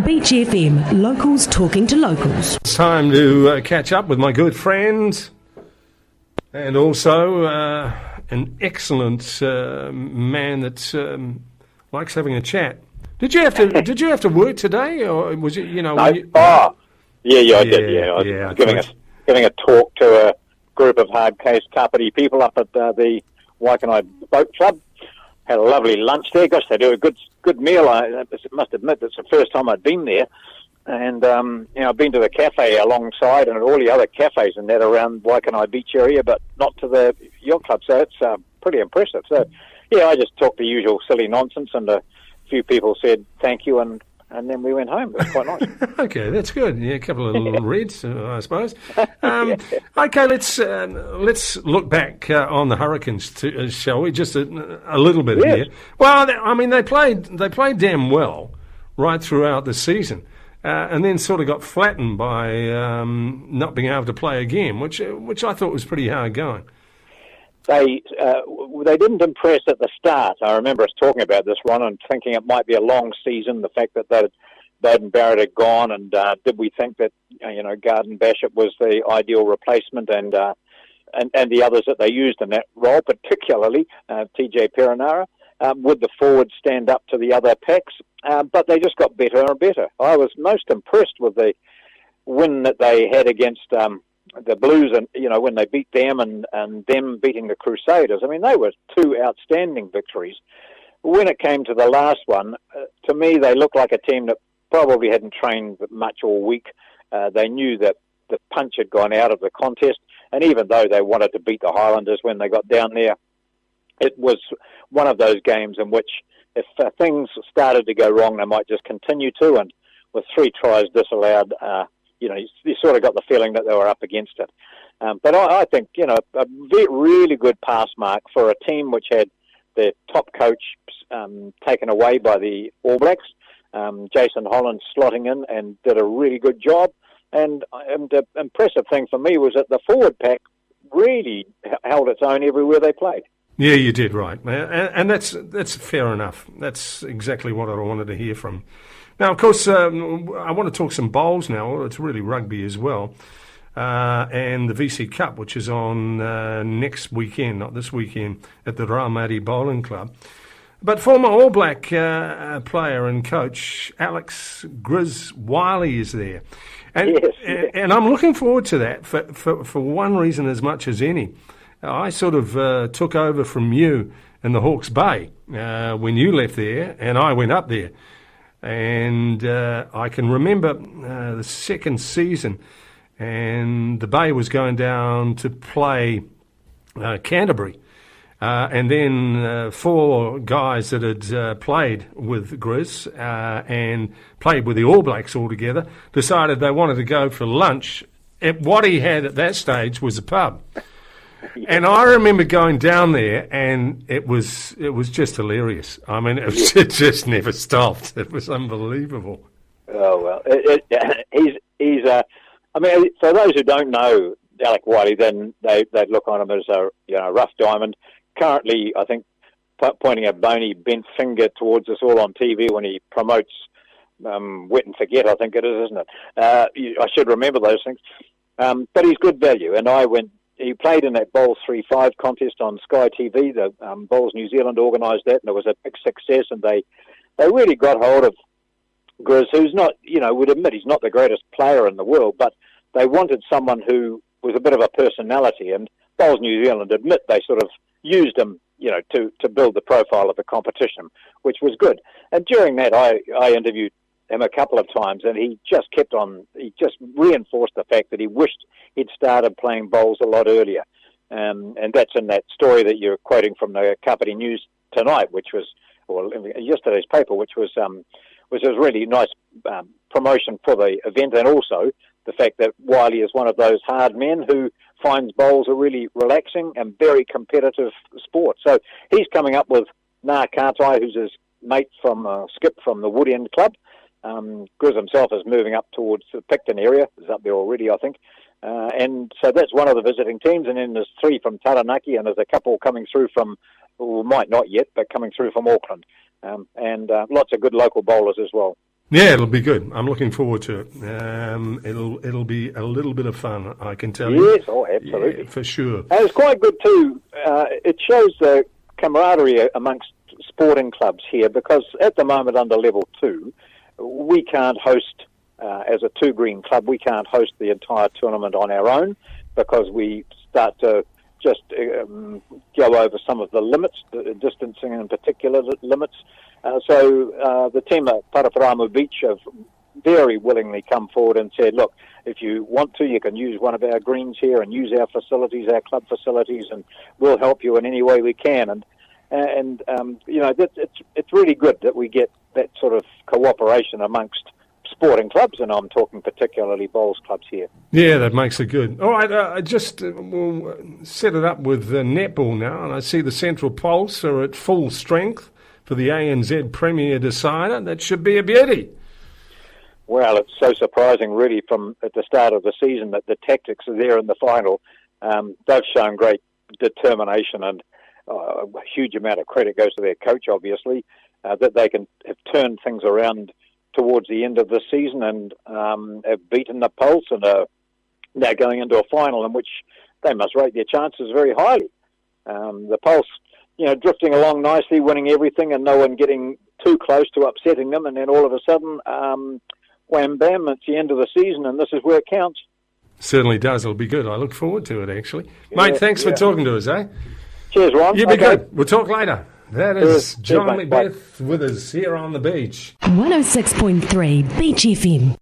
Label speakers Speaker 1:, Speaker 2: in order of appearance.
Speaker 1: Beach FM, locals talking to locals.
Speaker 2: It's time to catch up with my good friend and also an excellent man that likes having a chat. Did you have to work today, or was it
Speaker 3: No. I did. Yeah, I was giving a talk to a group of hard case Kapiti people up at the Waikanae Boat Club. Had a lovely lunch there. Gosh, they do a good meal. I must admit, it's the first time I'd been there. And, I've been to the cafe alongside and all the other cafes and that around Waikanae Beach area, but not to the yacht club. So it's pretty impressive. So, yeah, I just talked the usual silly nonsense, and a few people said thank you, and then we went home. It was quite nice.
Speaker 2: Okay, that's good. Yeah, a couple of little reds, I suppose. Okay, let's look back on the Hurricanes, shall we? Just a little bit here. Well, I mean, they played damn well right throughout the season, and then sort of got flattened by not being able to play again, which I thought was pretty hard going.
Speaker 3: They didn't impress at the start. I remember us talking about this, Ron, and thinking it might be a long season, the fact that Bowden Barrett had gone, and did we think that, Garden Bishop was the ideal replacement, and the others that they used in that role, particularly TJ Perenara, would the forwards stand up to the other packs? But they just got better and better. I was most impressed with the win that they had against the Blues, and when they beat them and them beating the Crusaders. I mean, they were two outstanding victories. When it came to the last one, to me, they looked like a team that probably hadn't trained much all week. They knew that the punch had gone out of the contest, and even though they wanted to beat the Highlanders when they got down there, it was one of those games in which if things started to go wrong, they might just continue to, and with 3 tries disallowed, you sort of got the feeling that they were up against it. But I think, a really good pass mark for a team which had their top coach taken away by the All Blacks. Jason Holland slotting in and did a really good job. And the impressive thing for me was that the forward pack really held its own everywhere they played.
Speaker 2: Yeah, you did, right. And that's fair enough. That's exactly what I wanted to hear from. Now, of course, I want to talk some bowls now. It's really rugby as well. And the VC Cup, which is on next weekend, not this weekend, at the Raumati Bowling Club. But former All Black player and coach Alex Grizz Wylie is there. And,
Speaker 3: yes.
Speaker 2: And I'm looking forward to that for one reason as much as any. I sort of took over from you in the Hawke's Bay when you left there, and I went up there. And I can remember the second season, and the Bay was going down to play Canterbury. And then 4 guys that had played with Grizz and played with the All Blacks altogether decided they wanted to go for lunch. What he had at that stage was a pub. And I remember going down there, and it was just hilarious. I mean, it just never stopped. It was unbelievable.
Speaker 3: Oh well, he's. I mean, for those who don't know Alec Wylie, then they'd look on him as a rough diamond. Currently, I think pointing a bony bent finger towards us all on TV when he promotes Wet and Forget. I think it is, isn't it? I should remember those things. But he's good value, and he played in that Bowls 3-5 contest on Sky TV. The Bowls New Zealand organised that, and it was a big success. And they really got hold of Grizz, who's not, would admit he's not the greatest player in the world, but they wanted someone who was a bit of a personality. And Bowls New Zealand admit they sort of used him, to build the profile of the competition, which was good. And during that, I interviewed him a couple of times, and he just kept on. He just reinforced the fact that he wished he'd started playing bowls a lot earlier, and that's in that story that you're quoting from the Kapiti News tonight, yesterday's paper, which was a really nice promotion for the event, and also the fact that Wylie is one of those hard men who finds bowls a really relaxing and very competitive sport. So he's coming up with Ngā Kātai, who's his mate from Skip from the Wood End Club. Grizz himself is moving up towards the Picton area. He's up there already, I think. And so that's one of the visiting teams. And then there's 3 from Taranaki, and there's a couple coming through from, might not yet, but coming through from Auckland. And lots of good local bowlers as well.
Speaker 2: Yeah, it'll be good. I'm looking forward to it. It'll be a little bit of fun, I can tell you.
Speaker 3: Yes, oh, absolutely.
Speaker 2: Yeah, for sure.
Speaker 3: And it's quite good too. It shows the camaraderie amongst sporting clubs here, because at the moment under level 2, we can't host, as a 2 green club, we can't host the entire tournament on our own, because we start to just go over some of the limits, the distancing in particular limits. So the team at Paraparaumu Beach have very willingly come forward and said, look, if you want to, you can use one of our greens here and use our facilities, our club facilities, and we'll help you in any way we can. And you know, it's really good that we get that sort of cooperation amongst sporting clubs, and I'm talking particularly bowls clubs here.
Speaker 2: Yeah, that makes it good. All right, we'll set it up with netball now, and I see the Central Pulse are at full strength for the ANZ Premier Decider. That should be a beauty.
Speaker 3: Well, it's so surprising, really, from at the start of the season that the tactics are there in the final. They've shown great determination, and a huge amount of credit goes to their coach, obviously, that they can have turned things around towards the end of the season and have beaten the Pulse, and are now going into a final in which they must rate their chances very highly. The Pulse, you know, drifting along nicely, winning everything, and no one getting too close to upsetting them, and then all of a sudden, wham bam, it's the end of the season, and this is where it counts.
Speaker 2: Certainly does. It'll be good. I look forward to it, actually. Mate, thanks for talking to us, eh?
Speaker 3: Cheers, Ron.
Speaker 2: You be good. We'll talk later. That is John
Speaker 3: Cheers, mate.
Speaker 2: MacBeth with us here on the beach.
Speaker 1: 106.3 Beach FM.